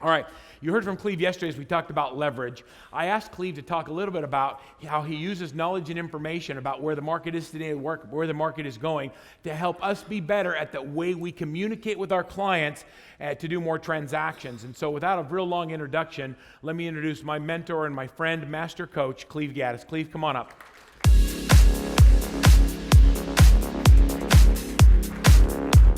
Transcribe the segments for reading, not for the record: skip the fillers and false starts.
All right, you heard from Cleve yesterday as we talked about leverage. I asked Cleve to talk a little bit about how he uses knowledge and information about where the market is today, where the market is going, to help us be better at the way we communicate with our clients to do more transactions. And so without a real long introduction, let me introduce my mentor and my friend, master coach, Cleve Gaddis. Cleve, come on up.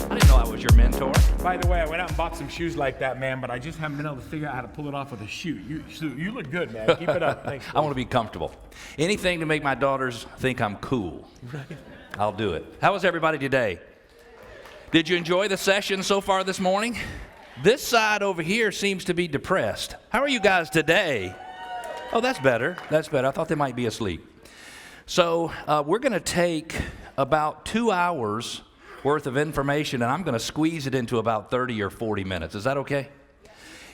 I didn't know I was your mentor. By the way, I went out and bought some shoes like that, man, but I just haven't been able to figure out how to pull it off with a shoe. You look good, man. Keep it up. Thanks. I want to be comfortable. Anything to make my daughters think I'm cool. Right. I'll do it. How was everybody today? Did you enjoy the session so far this morning? This side over here seems to be depressed. How are you guys today? Oh, that's better. That's better. I thought they might be asleep. So we're going to take about 2 hours worth of information, and I'm going to squeeze it into about 30 or 40 minutes. Is that okay?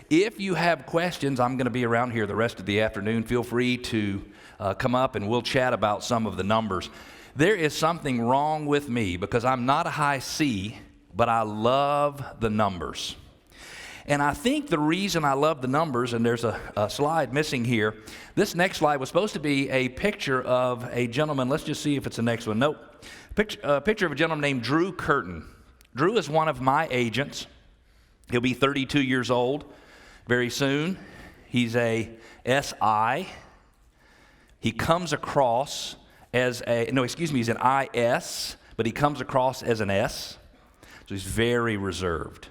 If you have questions, I'm going to be around here the rest of the afternoon. Feel free to come up and we'll chat about some of the numbers. There is something wrong with me because I'm not a high C, but I love the numbers. And I think the reason I love the numbers, and there's a slide missing here, this next slide was supposed to be a picture of a gentleman. Let's just see if it's the next one. Nope. Picture of a gentleman named Drew Curtin. Drew is one of my agents. He'll be 32 years old very soon. He's a SI. He comes across as he's an IS, but he comes across as an S. So he's very reserved.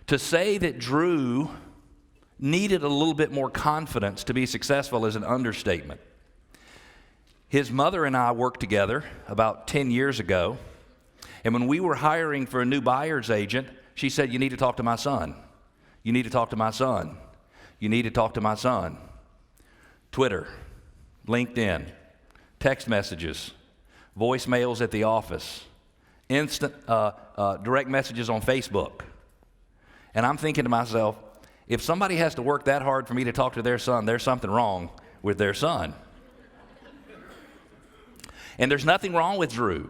To say that Drew needed a little bit more confidence to be successful is an understatement. His mother and I worked together about 10 years ago, and when we were hiring for a new buyer's agent, she said, "You need to talk to my son. You need to talk to my son. You need to talk to my son." Twitter, LinkedIn, text messages, voicemails at the office, instant direct messages on Facebook. And I'm thinking to myself, if somebody has to work that hard for me to talk to their son, there's something wrong with their son. And there's nothing wrong with Drew.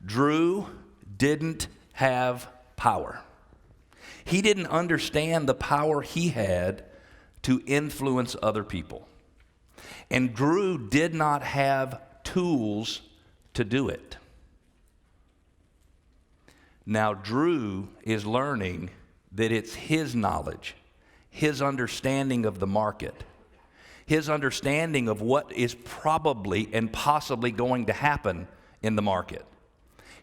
Drew didn't have power. He didn't understand the power he had to influence other people. And Drew did not have tools to do it. Now Drew is learning that it's his knowledge, his understanding of the market, his understanding of what is probably and possibly going to happen in the market,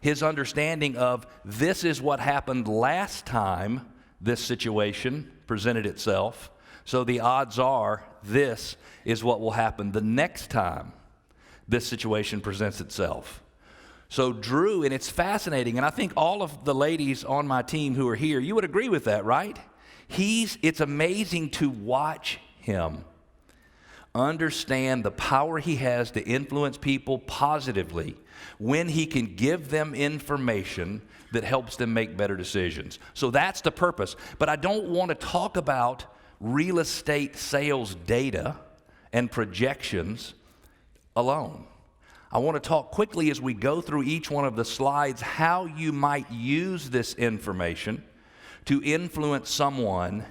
his understanding of this is what happened last time this situation presented itself, so the odds are this is what will happen the next time this situation presents itself. So Drew, and it's fascinating, and I think all of the ladies on my team who are here, you would agree with that, right? It's amazing to watch him understand the power he has to influence people positively when he can give them information that helps them make better decisions. So that's the purpose. But I don't want to talk about real estate sales data and projections alone. I want to talk quickly as we go through each one of the slides how you might use this information to influence someone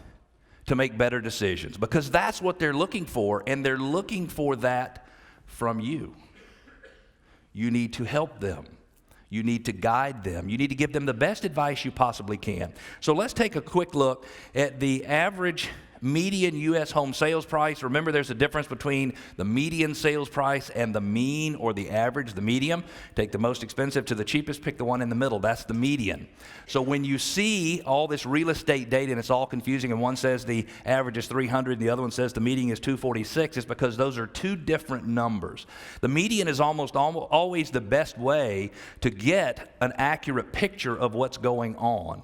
to make better decisions, because that's what they're looking for, and they're looking for that from you. You need to help them. You need to guide them. You need to give them the best advice you possibly can. So let's take a quick look at the average median U.S. home sales price. Remember, there's a difference between the median sales price and the mean or the average, the medium. Take the most expensive to the cheapest, pick the one in the middle. That's the median. So when you see all this real estate data and it's all confusing, and one says the average is 300 and the other one says the median is 246, it's because those are two different numbers. The median is almost always the best way to get an accurate picture of what's going on.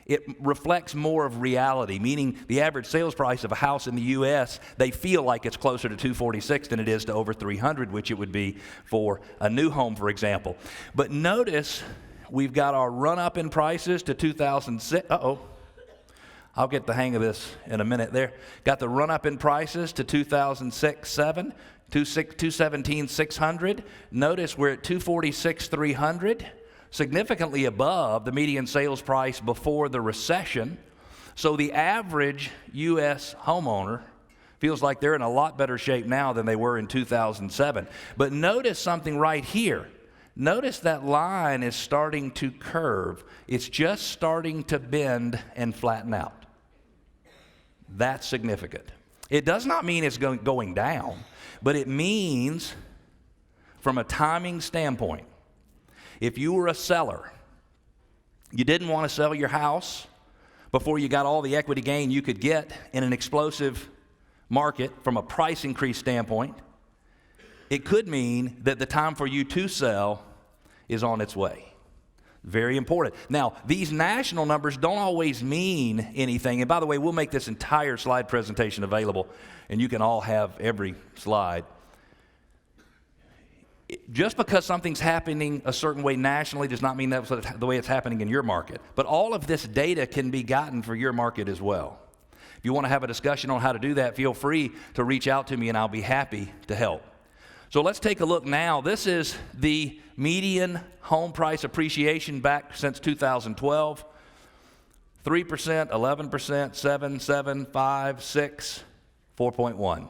It reflects more of reality, meaning the average sales price of a house in the U.S., they feel like it's closer to 246 than it is to over 300, which it would be for a new home, for example. But notice we've got our run-up in prices to 2006. I'll get the hang of this in a minute there. Got the run-up in prices to 2006-7, 217-600. Notice we're at 246-300. Significantly above the median sales price before the recession. So the average U.S. homeowner feels like they're in a lot better shape now than they were in 2007. But notice something right here. Notice that line is starting to curve. It's just starting to bend and flatten out. That's significant. It does not mean it's going down, but it means from a timing standpoint, if you were a seller, you didn't want to sell your house before you got all the equity gain you could get in an explosive market from a price increase standpoint, it could mean that the time for you to sell is on its way. Very important. Now, these national numbers don't always mean anything. And by the way, we'll make this entire slide presentation available, and you can all have every slide. Just because something's happening a certain way nationally does not mean that's the way it's happening in your market. But all of this data can be gotten for your market as well. If you want to have a discussion on how to do that, feel free to reach out to me, and I'll be happy to help. So let's take a look now. This is the median home price appreciation back since 2012. 3%, 11%, 7, 7, 5, 6, 4.1.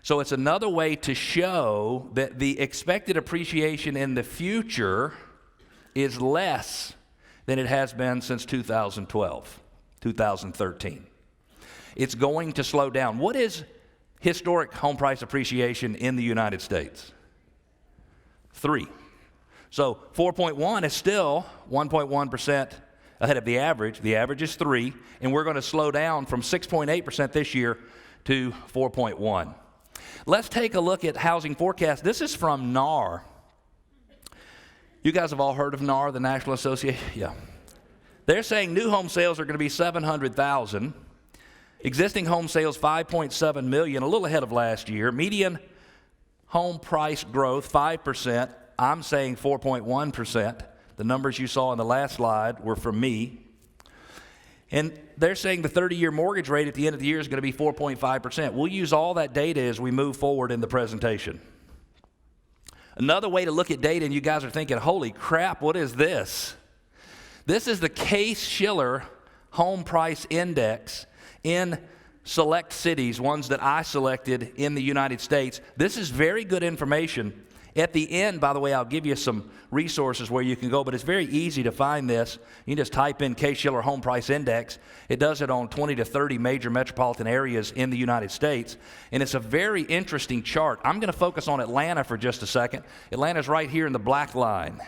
So it's another way to show that the expected appreciation in the future is less than it has been since 2012, 2013. It's going to slow down. What is historic home price appreciation in the United States? 3. So 4.1 is still 1.1% ahead of the average. The average is 3, and we're going to slow down from 6.8% this year to 4.1. Let's take a look at housing forecast. This is from NAR. You guys have all heard of NAR, the National Association? Yeah. They're saying new home sales are going to be 700,000. Existing home sales, 5.7 million, a little ahead of last year. Median home price growth, 5%. I'm saying 4.1%. The numbers you saw in the last slide were from me. And they're saying the 30-year mortgage rate at the end of the year is going to be 4.5%. We'll use all that data as we move forward in the presentation. Another way to look at data, and you guys are thinking, holy crap, what is this? This is the Shiller Home Price Index in select cities, ones that I selected in the United States. This is very good information. At the end, by the way, I'll give you some resources where you can go, but it's very easy to find this. You can just type in Shiller Home Price Index. It does it on 20 to 30 major metropolitan areas in the United States, and it's a very interesting chart. I'm going to focus on Atlanta for just a second. Atlanta's right here in the black line.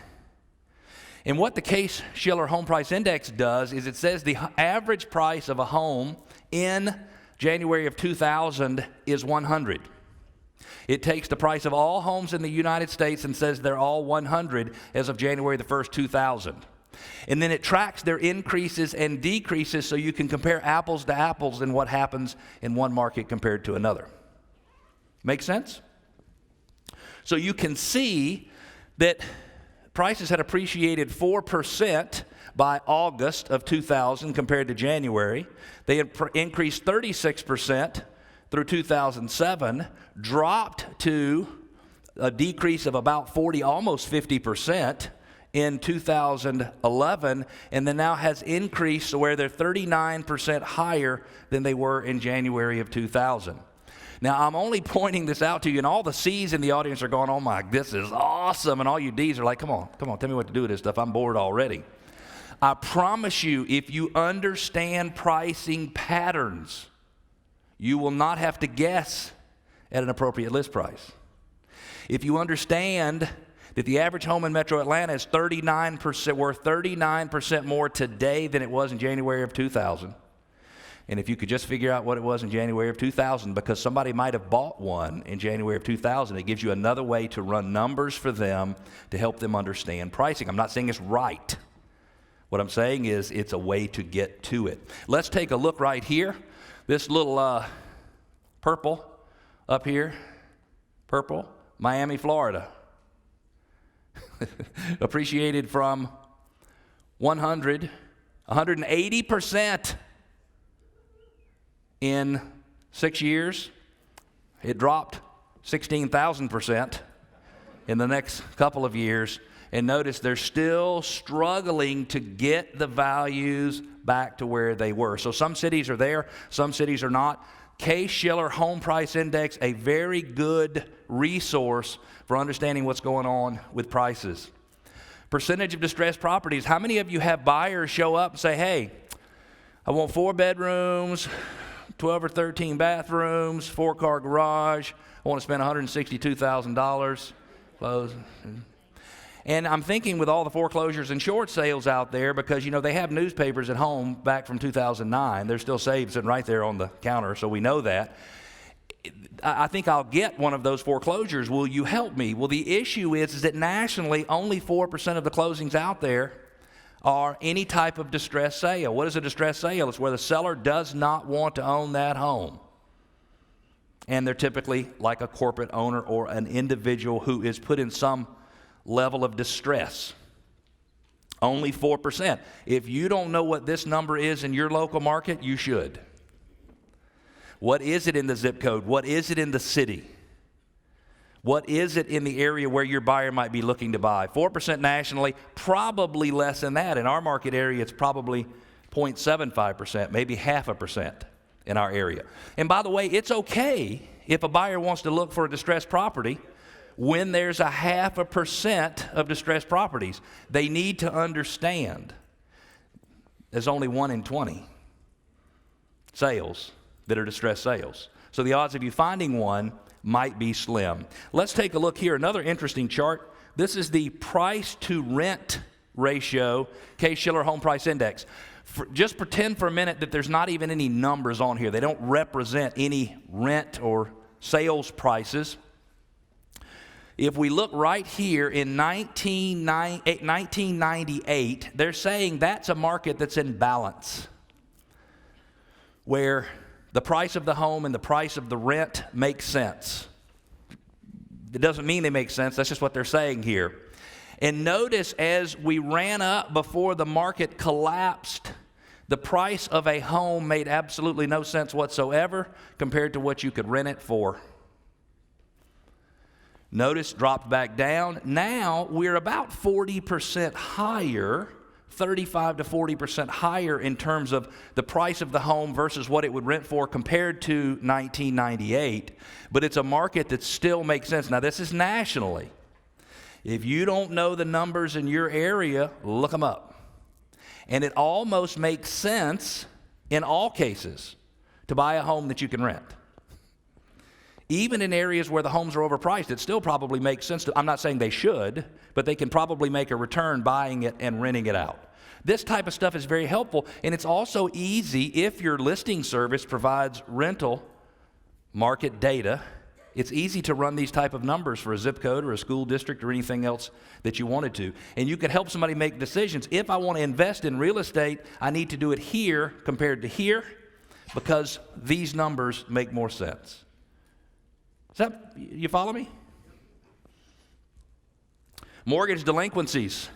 And what the Shiller Home Price Index does is it says the average price of a home in January of 2000 is 100. It takes the price of all homes in the United States and says they're all 100 as of January the 1st, 2000. And then it tracks their increases and decreases so you can compare apples to apples in what happens in one market compared to another. Make sense? So you can see that prices had appreciated 4% by August of 2000 compared to January. They had increased 36% through 2007, dropped to a decrease of about 40, almost 50% in 2011, and then now has increased to where they're 39% higher than they were in January of 2000. Now, I'm only pointing this out to you, and all the C's in the audience are going, oh my, this is awesome, and all you D's are like, come on, tell me what to do with this stuff. I'm bored already. I promise you, if you understand pricing patterns, you will not have to guess at an appropriate list price. If you understand that the average home in Metro Atlanta is 39%, worth 39% more today than it was in January of 2000, and if you could just figure out what it was in January of 2000, because somebody might have bought one in January of 2000, it gives you another way to run numbers for them to help them understand pricing. I'm not saying it's right. What I'm saying is it's a way to get to it. Let's take a look right here. This little purple up here, purple, Miami, Florida. Appreciated from 180% in 6 years. It dropped 16,000% in the next couple of years. And notice they're still struggling to get the values back to where they were. So some cities are there, some cities are not. Shiller Home Price Index, a very good resource for understanding what's going on with prices. Percentage of distressed properties. How many of you have buyers show up and say, hey, I want 4 bedrooms, 12 or 13 bathrooms, 4-car garage. I want to spend $162,000. Close. And I'm thinking with all the foreclosures and short sales out there, because, they have newspapers at home back from 2009. They're still saved sitting right there on the counter, so we know that. I think I'll get one of those foreclosures. Will you help me? Well, the issue is that nationally, only 4% of the closings out there are any type of distressed sale. What is a distressed sale? It's where the seller does not want to own that home. And they're typically like a corporate owner or an individual who is put in some level of distress. Only 4%. If you don't know what this number is in your local market, you should. What is it in the zip code? What is it in the city? What is it in the area where your buyer might be looking to buy? 4% nationally, probably less than that. In our market area, it's probably 0.75%, maybe 0.5% in our area. And by the way, it's okay if a buyer wants to look for a distressed property when there's 0.5% of distressed properties. They need to understand there's only 1 in 20 sales that are distressed sales. So the odds of you finding one might be slim. Let's take a look here. Another interesting chart. This is the price to rent ratio, Shiller Home Price Index. Just pretend for a minute that there's not even any numbers on here. They don't represent any rent or sales prices. If we look right here in 1998, they're saying that's a market that's in balance, where the price of the home and the price of the rent makes sense. It doesn't mean they make sense. That's just what they're saying here. And notice as we ran up before the market collapsed, the price of a home made absolutely no sense whatsoever compared to what you could rent it for. Notice dropped back down. Now we're about 40% higher, 35 to 40% higher in terms of the price of the home versus what it would rent for compared to 1998. But it's a market that still makes sense. Now this is nationally. If you don't know the numbers in your area, look them up. And it almost makes sense in all cases to buy a home that you can rent. Even in areas where the homes are overpriced, it still probably makes sense to, I'm not saying they should, but they can probably make a return buying it and renting it out. This type of stuff is very helpful, and it's also easy if your listing service provides rental market data. It's easy to run these type of numbers for a zip code or a school district or anything else that you wanted to. And you can help somebody make decisions. If I want to invest in real estate, I need to do it here compared to here because these numbers make more sense. You follow me? Mortgage delinquencies.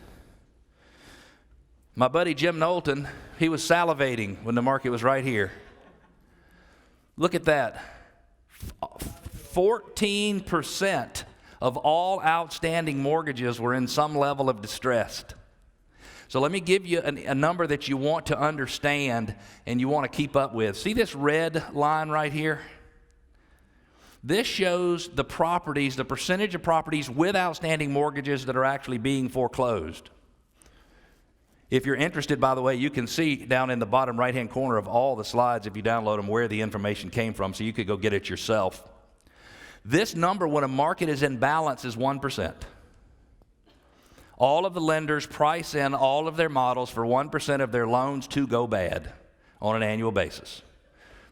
My buddy Jim Knowlton, he was salivating when the market was right here. Look at that. 14% of all outstanding mortgages were in some level of distress. So let me give you a number that you want to understand and you want to keep up with. See this red line right here? This shows the properties, the percentage of properties with outstanding mortgages that are actually being foreclosed. If you're interested, by the way, you can see down in the bottom right-hand corner of all the slides, if you download them, where the information came from, so you could go get it yourself. This number, when a market is in balance, is 1%. All of the lenders price in all of their models for 1% of their loans to go bad on an annual basis.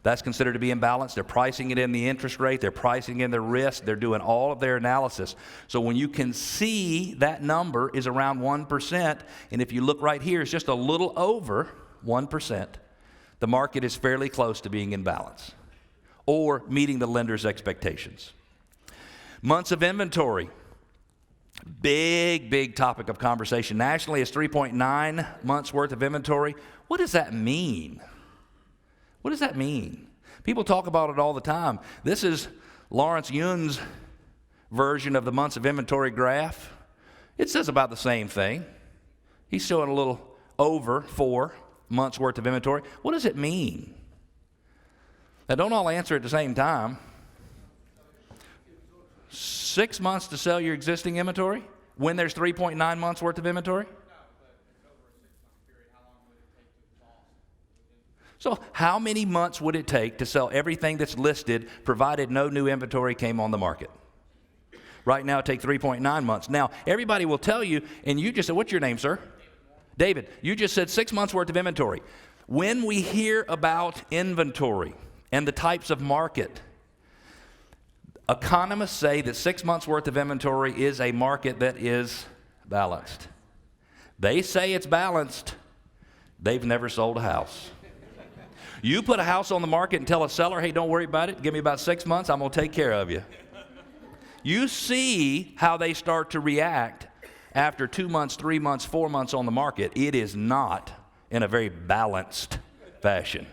That's considered to be imbalanced. They're pricing it in the interest rate. They're pricing in the risk. They're doing all of their analysis. So when you can see that number is around 1%, and if you look right here, it's just a little over 1%, the market is fairly close to being in balance or meeting the lender's expectations. Months of inventory. Big topic of conversation. Nationally, it's 3.9 months worth of inventory. What does that mean? What does that mean? People talk about it all the time. This is Lawrence Yun's version of the months of inventory graph. It says about the same thing. He's showing a little over 4 months worth of inventory. What does it mean? Now, don't all answer at the same time. 6 months to sell your existing inventory when there's 3.9 months worth of inventory? So how many months would it take to sell everything that's listed provided no new inventory came on the market? Right now it takes 3.9 months. Now, everybody will tell you, and you just said, what's your name, sir? David, you just said 6 months worth of inventory. When we hear about inventory and the types of market, economists say that 6 months worth of inventory is a market that is balanced. They say it's balanced. They've never sold a house. You put a house on the market and tell a seller, hey, don't worry about it. Give me about 6 months. I'm going to take care of you. You see how they start to react after 2 months, 3 months, 4 months on the market. It is not in a very balanced fashion.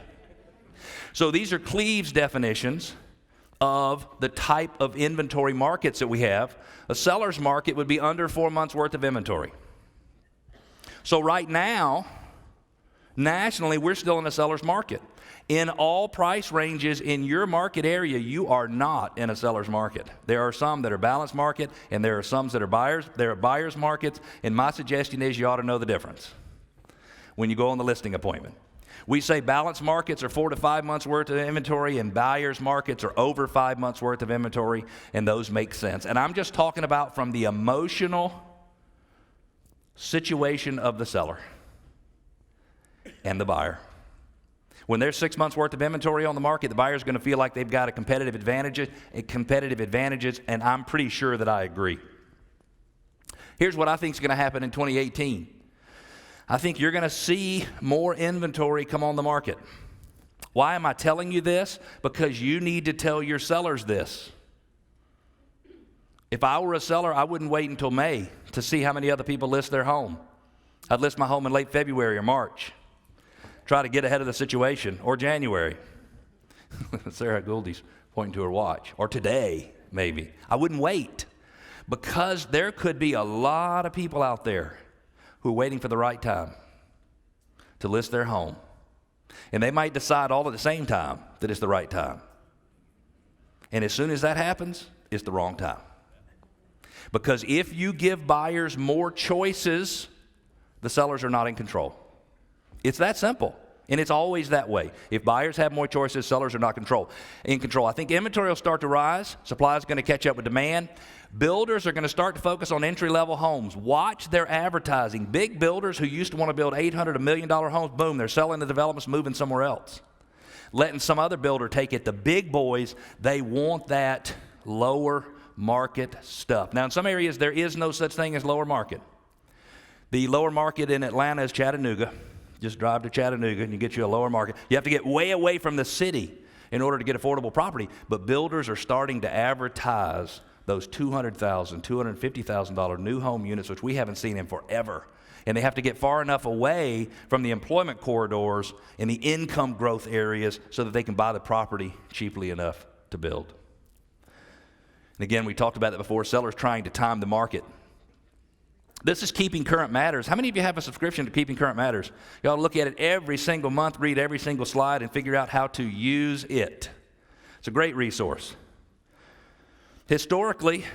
So these are Cleve's definitions of the type of inventory markets that we have. A seller's market would be under 4 months worth of inventory. So right now, nationally, we're still in a seller's market. In all price ranges in your market area, you are not in a seller's market. There are some that are balanced market, and there are some that are buyers. There are buyers markets, and my suggestion is you ought to know the difference when you go on the listing appointment. We say balanced markets are 4 to 5 months worth of inventory, and buyers markets are over 5 months worth of inventory, and those make sense. And I'm just talking about from the emotional situation of the seller and the buyer. When there's 6 months worth of inventory on the market, the buyer's going to feel like they've got a competitive advantages, and I'm pretty sure that I agree. Here's what I think is going to happen in 2018. I think you're going to see more inventory come on the market. Why am I telling you this? Because you need to tell your sellers this. If I were a seller, I wouldn't wait until May to see how many other people list their home. I'd list my home in late February or March. Try to get ahead of the situation, or January. Sarah Gouldy's pointing to her watch. Or today, maybe. I wouldn't wait, because there could be a lot of people out there who are waiting for the right time to list their home. And they might decide all at the same time that it's the right time. And as soon as that happens, it's the wrong time. Because if you give buyers more choices, the sellers are not in control. It's that simple, and it's always that way. If buyers have more choices, sellers are not in control. I think inventory will start to rise. Supply is going to catch up with demand. Builders are going to start to focus on entry-level homes. Watch their advertising. Big builders who used to want to build $800, $1 million homes, boom, they're selling the developments, moving somewhere else. Letting some other builder take it. The big boys, they want that lower market stuff. Now, in some areas, there is no such thing as lower market. The lower market in Atlanta is Chattanooga. Just drive to Chattanooga and you get you a lower market. You have to get way away from the city in order to get affordable property. But builders are starting to advertise those $200,000, $250,000 new home units, which we haven't seen in forever. And they have to get far enough away from the employment corridors and the income growth areas so that they can buy the property cheaply enough to build. And again, we talked about that before, sellers trying to time the market. This is Keeping Current Matters. How many of you have a subscription to Keeping Current Matters? You ought to look at it every single month, read every single slide, and figure out how to use it. It's a great resource. Historically,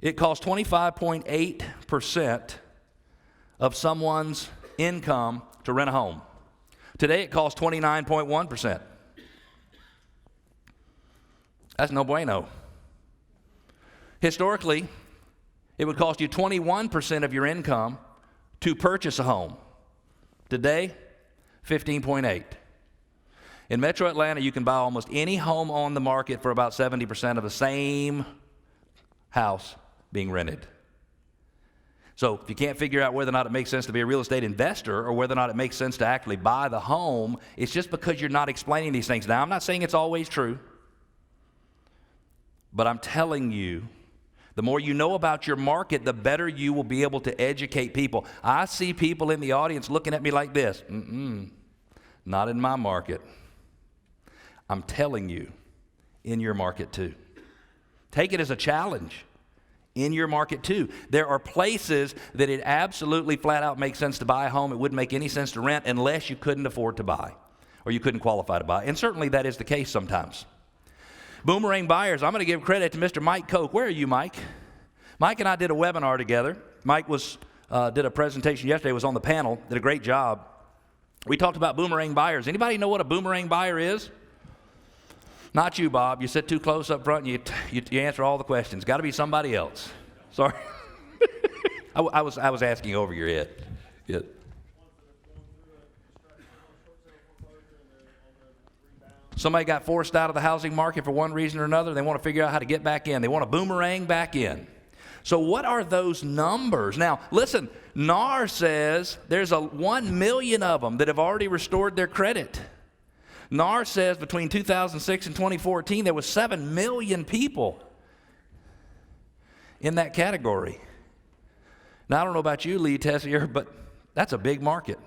it costs 25.8% of someone's income to rent a home. Today, it costs 29.1%. That's no bueno. Historically, it would cost you 21% of your income to purchase a home. Today, 15.8%. In Metro Atlanta, you can buy almost any home on the market for about 70% of the same house being rented. So if you can't figure out whether or not it makes sense to be a real estate investor or whether or not it makes sense to actually buy the home, it's just because you're not explaining these things. Now, I'm not saying it's always true, but I'm telling you, the more you know about your market, the better you will be able to educate people. I see people in the audience looking at me like this. Not in my market. I'm telling you, in your market too. Take it as a challenge. in your market too. There are places that it absolutely flat out makes sense to buy a home. It wouldn't make any sense to rent unless you couldn't afford to buy or you couldn't qualify to buy. And certainly that is the case sometimes. Boomerang Buyers, I'm going to give credit to Mr. Mike Koch. Where are you, Mike? Mike and I did a webinar together. Mike did a presentation yesterday, was on the panel, did a great job. We talked about Boomerang Buyers. Anybody know what a Boomerang Buyer is? Not you, Bob. You sit too close up front and you answer all the questions. Got to be somebody else. Sorry. I was asking over your head. Yeah. Somebody got forced out of the housing market for one reason or another. They want to figure out how to get back in. They want to boomerang back in. So what are those numbers? Now, listen, NAR says there's 1 million of them that have already restored their credit. NAR says between 2006 and 2014, there was 7 million people in that category. Now, I don't know about you, Lee Tessier, but that's a big market.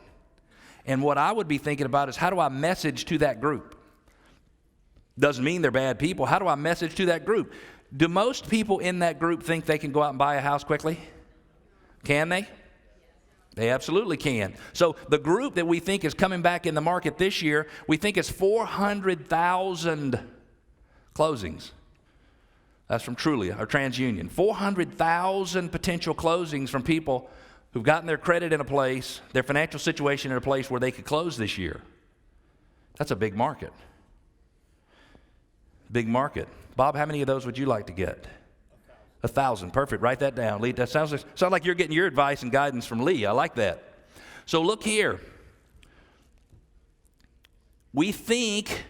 And what I would be thinking about is, how do I message to that group? Doesn't mean they're bad people. How do I message to that group? Do most people in that group think they can go out and buy a house quickly? Can they? They absolutely can. So the group that we think is coming back in the market this year, we think is 400,000 closings. That's from Trulia, or TransUnion. 400,000 potential closings from people who've gotten their credit in a place, their financial situation in a place where they could close this year. That's a big market. Big market. Bob, how many of those would you like to get? 1,000. Perfect. Write that down. Lee, that sounds like you're getting your advice and guidance from Lee. I like that. So look here. We think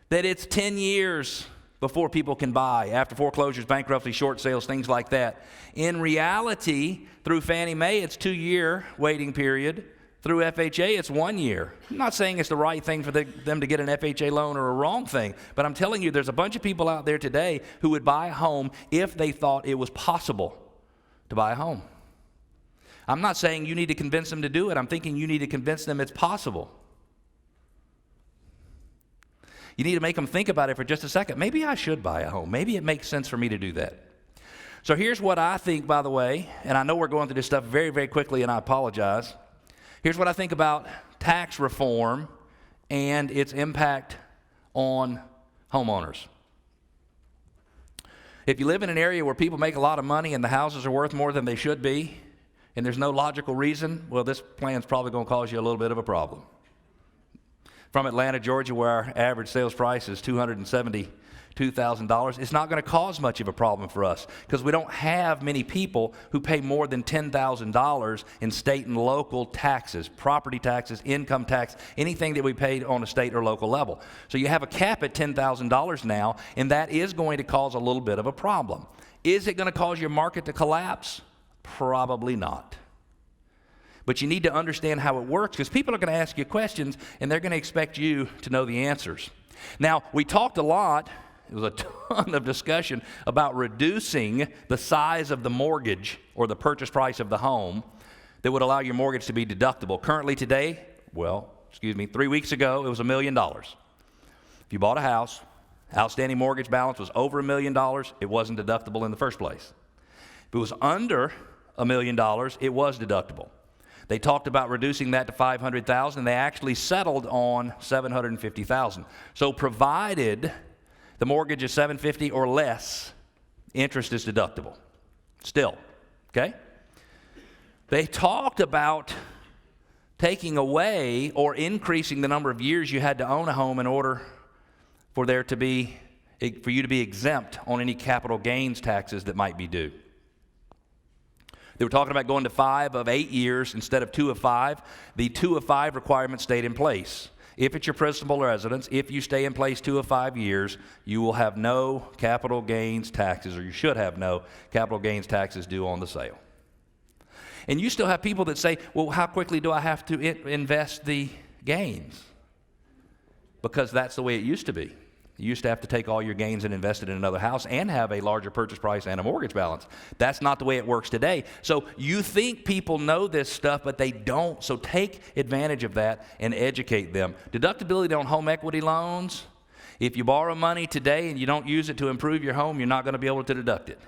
that it's 10 years before people can buy, after foreclosures, bankruptcy, short sales, things like that. In reality, through Fannie Mae, it's 2-year waiting period. Through FHA, it's 1 year. I'm not saying it's the right thing for them to get an FHA loan or a wrong thing, but I'm telling you there's a bunch of people out there today who would buy a home if they thought it was possible to buy a home. I'm not saying you need to convince them to do it. I'm thinking you need to convince them it's possible. You need to make them think about it for just a second. Maybe I should buy a home. Maybe it makes sense for me to do that. So here's what I think, by the way, and I know we're going through this stuff very, very quickly, and I apologize. Here's what I think about tax reform and its impact on homeowners. If you live in an area where people make a lot of money and the houses are worth more than they should be, and there's no logical reason, well, this plan's probably going to cause you a little bit of a problem. From Atlanta, Georgia, where our average sales price is $272,000, it's not going to cause much of a problem for us because we don't have many people who pay more than $10,000 in state and local taxes, property taxes, income tax, anything that we pay on a state or local level. So you have a cap at $10,000 now, and that is going to cause a little bit of a problem. Is it going to cause your market to collapse? Probably not. But you need to understand how it works because people are going to ask you questions and they're going to expect you to know the answers. Now, we talked a lot, it was a ton of discussion about reducing the size of the mortgage or the purchase price of the home that would allow your mortgage to be deductible. Currently today, 3 weeks ago, it was $1 million. If you bought a house, outstanding mortgage balance was over $1 million, it wasn't deductible in the first place. If it was under $1 million, it was deductible. They talked about reducing that to $500,000. They actually settled on $750,000. So provided the mortgage is $750,000 or less, interest is deductible. Still, okay? They talked about taking away or increasing the number of years you had to own a home in order for you to be exempt on any capital gains taxes that might be due. They were talking about going to 5 of 8 years instead of 2 of 5. The 2 of 5 requirement stayed in place. If it's your principal residence, if you stay in place 2 of 5 years, you will have no capital gains taxes, or you should have no capital gains taxes due on the sale. And you still have people that say, well, how quickly do I have to invest the gains? Because that's the way it used to be. You used to have to take all your gains and invest it in another house and have a larger purchase price and a mortgage balance. That's not the way it works today. So you think people know this stuff, but they don't. So take advantage of that and educate them. Deductibility on home equity loans. If you borrow money today and you don't use it to improve your home, you're not going to be able to deduct it.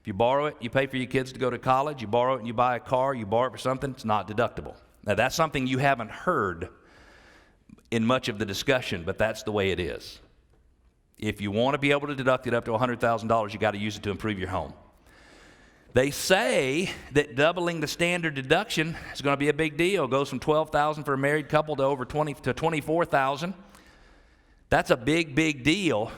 If you borrow it, you pay for your kids to go to college. You borrow it and you buy a car. You borrow it for something, it's not deductible. Now, that's something you haven't heard in much of the discussion, but that's the way it is. If you want to be able to deduct it up to $100,000, you got to use it to improve your home. They say that doubling the standard deduction is going to be a big deal. It goes from $12,000 for a married couple to over $24,000. That's a big, big deal.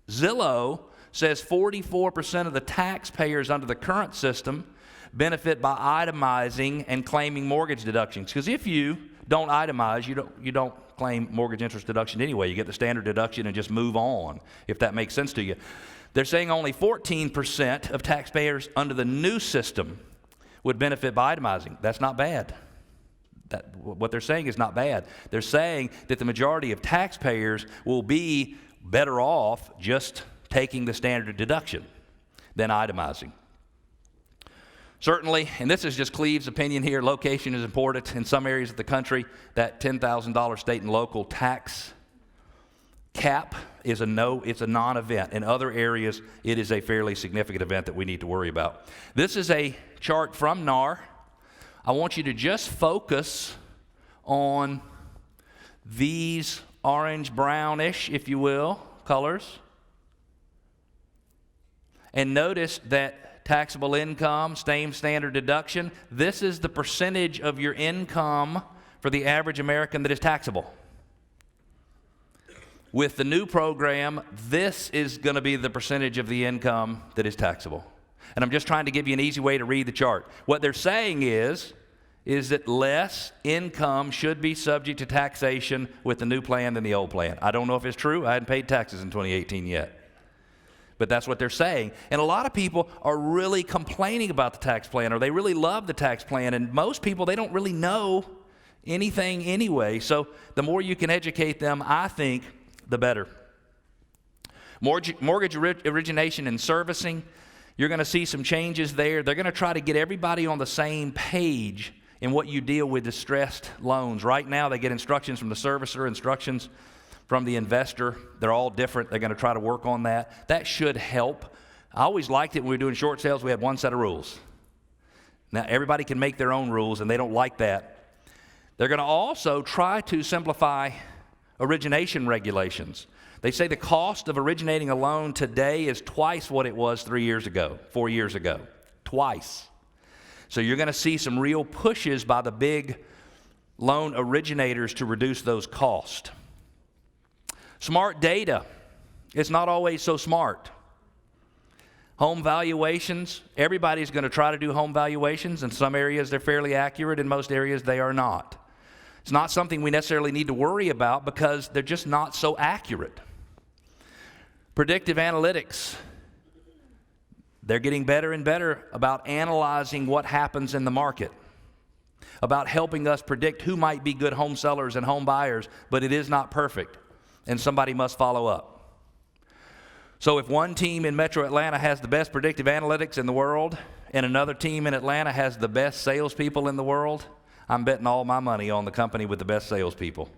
Zillow says 44% of the taxpayers under the current system benefit by itemizing and claiming mortgage deductions. Because if you don't itemize, you don't claim mortgage interest deduction anyway. You get the standard deduction and just move on, if that makes sense to you. They're saying only 14% of taxpayers under the new system would benefit by itemizing. That's not bad. What they're saying is not bad. They're saying that the majority of taxpayers will be better off just taking the standard deduction than itemizing. Certainly, and this is just Cleve's opinion here, location is important. In some areas of the country, that $10,000 state and local tax cap is it's a non-event. In other areas, it is a fairly significant event that we need to worry about. This is a chart from NAR. I want you to just focus on these orange, brownish, if you will, colors. And notice that taxable income, same standard deduction, this is the percentage of your income for the average American that is taxable. With the new program, this is going to be the percentage of the income that is taxable. And I'm just trying to give you an easy way to read the chart. What they're saying is that less income should be subject to taxation with the new plan than the old plan. I don't know if it's true. I hadn't paid taxes in 2018 yet. But that's what they're saying. And a lot of people are really complaining about the tax plan, or they really love the tax plan. And most people, they don't really know anything anyway. So the more you can educate them, I think, the better. Mortgage origination and servicing, you're going to see some changes there. They're going to try to get everybody on the same page in what you deal with distressed loans. Right now, they get instructions from the servicer, instructions from the investor. They're all different. They're going to try to work on that. That should help. I always liked it when we were doing short sales, we had one set of rules. Now, everybody can make their own rules, and they don't like that. They're going to also try to simplify origination regulations. They say the cost of originating a loan today is twice what it was 4 years ago. Twice. So you're going to see some real pushes by the big loan originators to reduce those costs. Smart data. It's not always so smart. Home valuations. Everybody's going to try to do home valuations. In some areas, they're fairly accurate. In most areas, they are not. It's not something we necessarily need to worry about because they're just not so accurate. Predictive analytics. They're getting better and better about analyzing what happens in the market, about helping us predict who might be good home sellers and home buyers, but it is not perfect, and somebody must follow up. So if one team in Metro Atlanta has the best predictive analytics in the world, and another team in Atlanta has the best salespeople in the world, I'm betting all my money on the company with the best salespeople,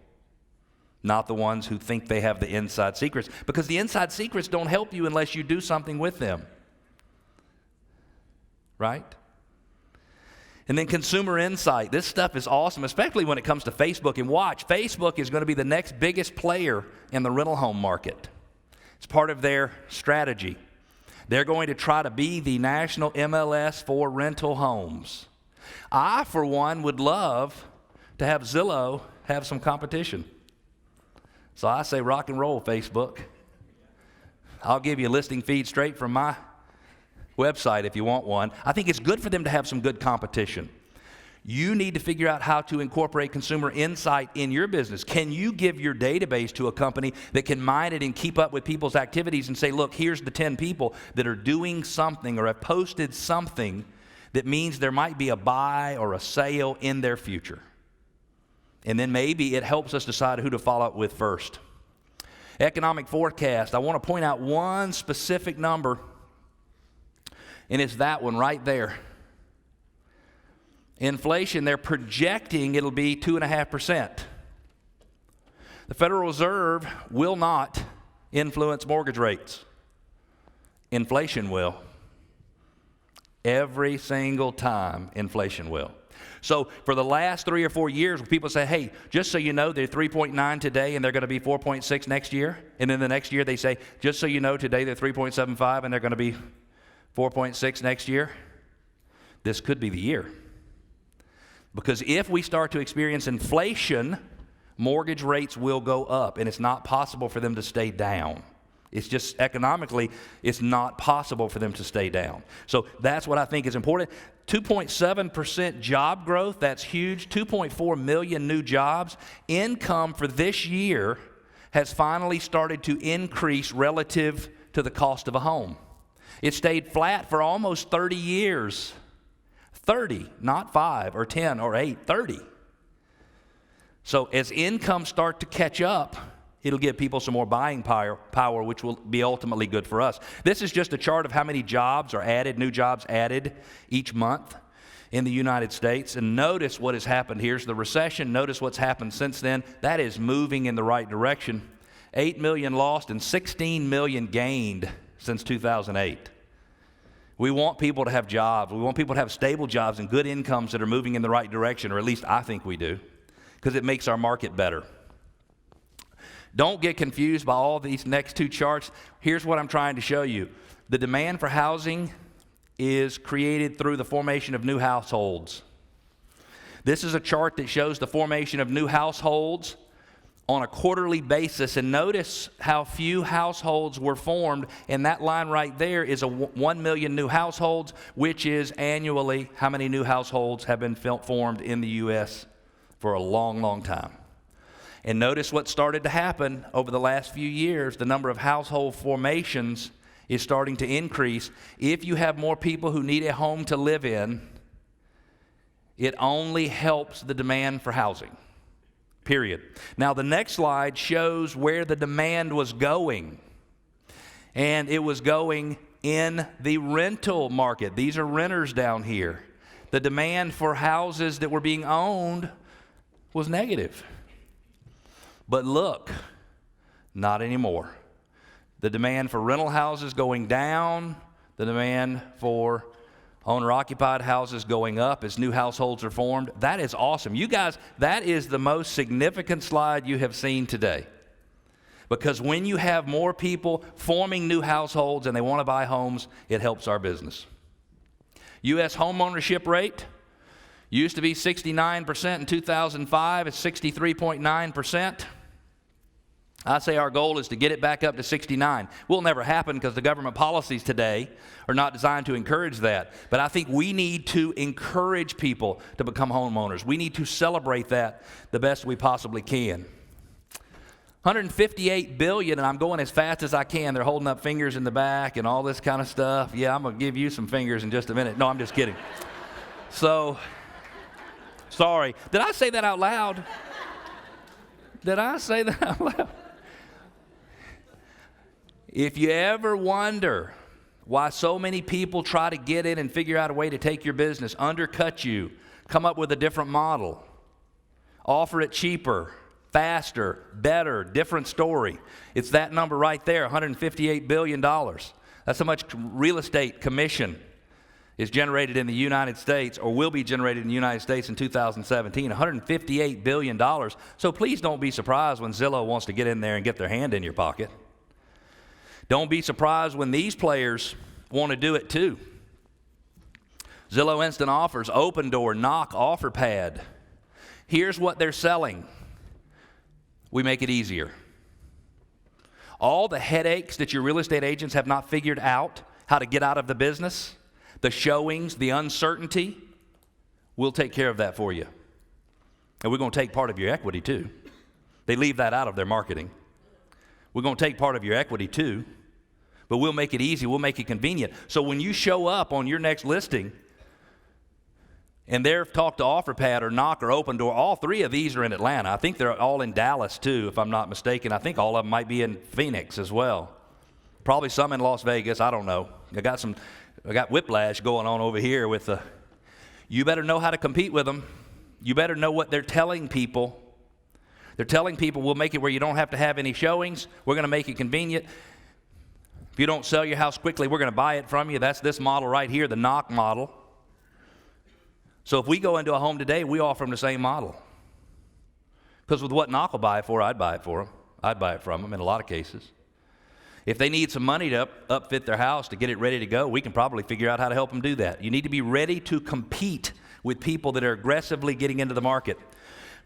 not the ones who think they have the inside secrets, because the inside secrets don't help you unless you do something with them. Right? And then consumer insight. This stuff is awesome, especially when it comes to Facebook. And watch, Facebook is going to be the next biggest player in the rental home market. It's part of their strategy. They're going to try to be the national MLS for rental homes. I, for one, would love to have Zillow have some competition. So I say rock and roll, Facebook. I'll give you a listing feed straight from my website if you want one. I think it's good for them to have some good competition. You need to figure out how to incorporate consumer insight in your business. Can you give your database to a company that can mine it and keep up with people's activities and say, look, here's the 10 people that are doing something or have posted something that means there might be a buy or a sale in their future. And then maybe it helps us decide who to follow up with first. Economic forecast. I want to point out one specific number, and it's that one right there. Inflation, they're projecting it'll be 2.5%. The Federal Reserve will not influence mortgage rates. Inflation will. Every single time inflation will. So for the last 3 or 4 years, people say, hey, just so you know, they're 3.9 today and they're going to be 4.6 next year. And then the next year they say, just so you know, today they're 3.75 and they're going to be 4.6 next year. This could be the year. Because if we start to experience inflation, mortgage rates will go up, and it's not possible for them to stay down. It's just economically, it's not possible for them to stay down. So that's what I think is important. 2.7% job growth, that's huge. 2.4 million new jobs. Income for this year has finally started to increase relative to the cost of a home. It stayed flat for almost 30 years. 30, not 5 or 10 or 8, 30. So as incomes start to catch up, it'll give people some more buying power, which will be ultimately good for us. This is just a chart of how many jobs are added, new jobs added each month in the United States. And notice what has happened. Here's the recession. Notice what's happened since then. That is moving in the right direction. 8 million lost and 16 million gained since 2008. We want people to have jobs. We want people to have stable jobs and good incomes that are moving in the right direction, or at least I think we do, because it makes our market better. Don't get confused by all these next two charts. Here's what I'm trying to show you. The demand for housing is created through the formation of new households. This is a chart that shows the formation of new households on a quarterly basis, and notice how few households were formed, and that line right there is 1 million new households, which is annually how many new households have been formed in the U.S. for a long, long time. And notice what started to happen over the last few years. The number of household formations is starting to increase. If you have more people who need a home to live in, it only helps the demand for housing. Period. Now, the next slide shows where the demand was going. And it was going in the rental market. These are renters down here. The demand for houses that were being owned was negative. But look, not anymore. The demand for rental houses going down, the demand for owner-occupied houses going up as new households are formed. That is awesome. You guys, that is the most significant slide you have seen today. Because when you have more people forming new households and they want to buy homes, it helps our business. U.S. homeownership rate used to be 69% in 2005. It's 63.9%. I say our goal is to get it back up to 69. Will never happen because the government policies today are not designed to encourage that. But I think we need to encourage people to become homeowners. We need to celebrate that the best we possibly can. $158 billion, and I'm going as fast as I can. They're holding up fingers in the back and all this kind of stuff. Yeah, I'm going to give you some fingers in just a minute. No, I'm just kidding. So, sorry. Did I say that out loud? Did I say that out loud? If you ever wonder why so many people try to get in and figure out a way to take your business, undercut you, come up with a different model, offer it cheaper, faster, better, different story, it's that number right there, $158 billion. That's how much real estate commission is generated in the United States, or will be generated in the United States in 2017, $158 billion. So please don't be surprised when Zillow wants to get in there and get their hand in your pocket. Don't be surprised when these players want to do it too. Zillow Instant Offers, Open Door, Knock, OfferPad. Here's what they're selling. We make it easier. All the headaches that your real estate agents have not figured out how to get out of the business, the showings, the uncertainty, we'll take care of that for you. And we're going to take part of your equity too. They leave that out of their marketing. We're going to take part of your equity too, but we'll make it easy. We'll make it convenient. So when you show up on your next listing and they're talked to OfferPad or Knock or Open Door, all three of these are in Atlanta. I think they're all in Dallas too, if I'm not mistaken. I think all of them might be in Phoenix as well. Probably some in Las Vegas. I don't know. I got whiplash going on over here with the, you better know how to compete with them. You better know what they're telling people. They're telling people we'll make it where you don't have to have any showings. We're going to make it convenient. If you don't sell your house quickly, we're going to buy it from you. That's this model right here, the knock model. So if we go into a home today, we offer them the same model. Because with what knock will buy it for, I'd buy it for them. I'd buy it from them in a lot of cases. If they need some money to upfit their house to get it ready to go, we can probably figure out how to help them do that. You need to be ready to compete with people that are aggressively getting into the market.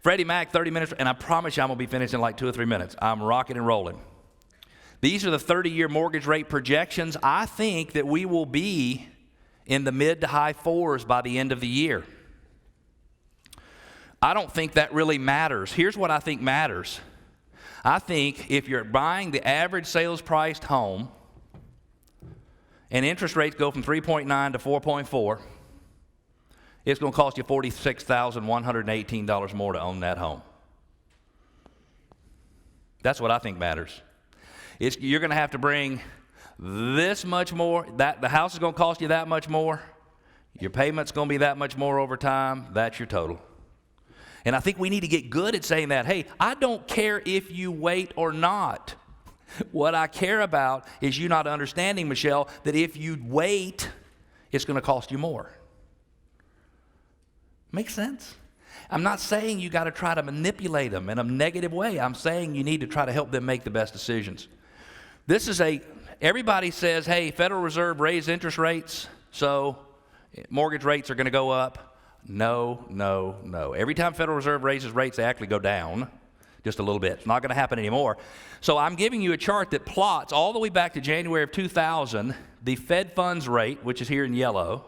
Freddie Mac, 30 minutes, and I promise you I'm going to be finished in like 2 or 3 minutes. I'm rocking and rolling. These are the 30-year mortgage rate projections. I think that we will be in the mid to high 4s by the end of the year. I don't think that really matters. Here's what I think matters. I think if you're buying the average sales priced home and interest rates go from 3.9 to 4.4, it's going to cost you $46,118 more to own that home. That's what I think matters. You're going to have to bring this much more. The house is going to cost you that much more. Your payment's going to be that much more over time. That's your total. And I think we need to get good at saying that. Hey, I don't care if you wait or not. What I care about is you not understanding, Michelle, that if you wait, it's going to cost you more. Make sense? I'm not saying you got to try to manipulate them in a negative way. I'm saying you need to try to help them make the best decisions. Everybody says, hey, Federal Reserve raised interest rates, so mortgage rates are going to go up. No, no, no. Every time Federal Reserve raises rates, they actually go down just a little bit. It's not going to happen anymore. So I'm giving you a chart that plots all the way back to January of 2000, the Fed funds rate, which is here in yellow,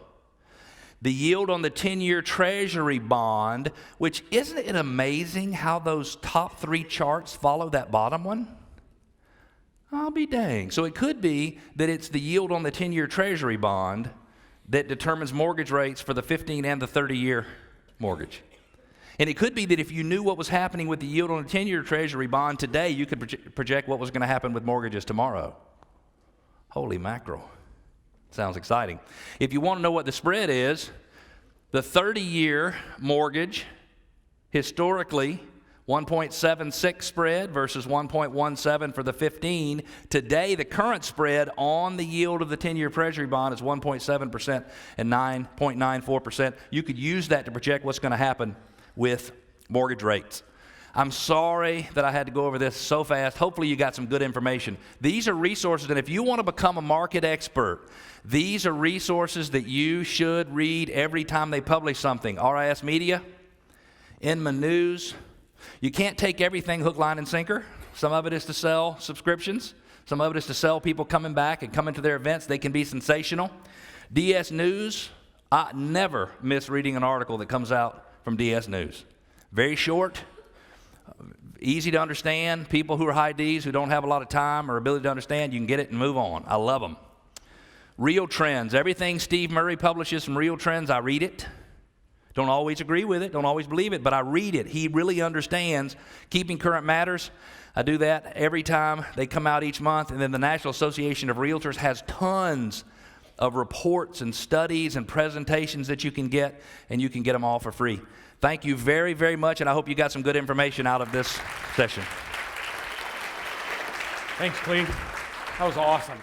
the yield on the 10-year Treasury bond, which isn't it amazing how those top 3 charts follow that bottom one? I'll be dang. So it could be that it's the yield on the 10-year Treasury bond that determines mortgage rates for the 15 and the 30-year mortgage. And it could be that if you knew what was happening with the yield on a 10-year Treasury bond today, you could project what was going to happen with mortgages tomorrow. Holy mackerel. Sounds exciting. If you want to know what the spread is, the 30-year mortgage, historically, 1.76 spread versus 1.17 for the 15. Today, the current spread on the yield of the 10-year Treasury bond is 1.7% and 9.94%. You could use that to project what's going to happen with mortgage rates. I'm sorry that I had to go over this so fast. Hopefully you got some good information. These are resources, and if you want to become a market expert, these are resources that you should read every time they publish something. RIS Media, Inman News. You can't take everything hook, line, and sinker. Some of it is to sell subscriptions. Some of it is to sell people coming back and coming to their events. They can be sensational. DS News, I never miss reading an article that comes out from DS News. Very short, easy to understand. People who are high Ds, who don't have a lot of time or ability to understand, you can get it and move on. I love them. Real Trends. Everything Steve Murray publishes from Real Trends, I read it. Don't always agree with it, don't always believe it, but I read it. He really understands Keeping Current Matters. I do that every time they come out each month. And then the National Association of Realtors has tons of reports and studies and presentations that you can get, and you can get them all for free. Thank you very, very much, and I hope you got some good information out of this session. Thanks, Cleve. That was awesome.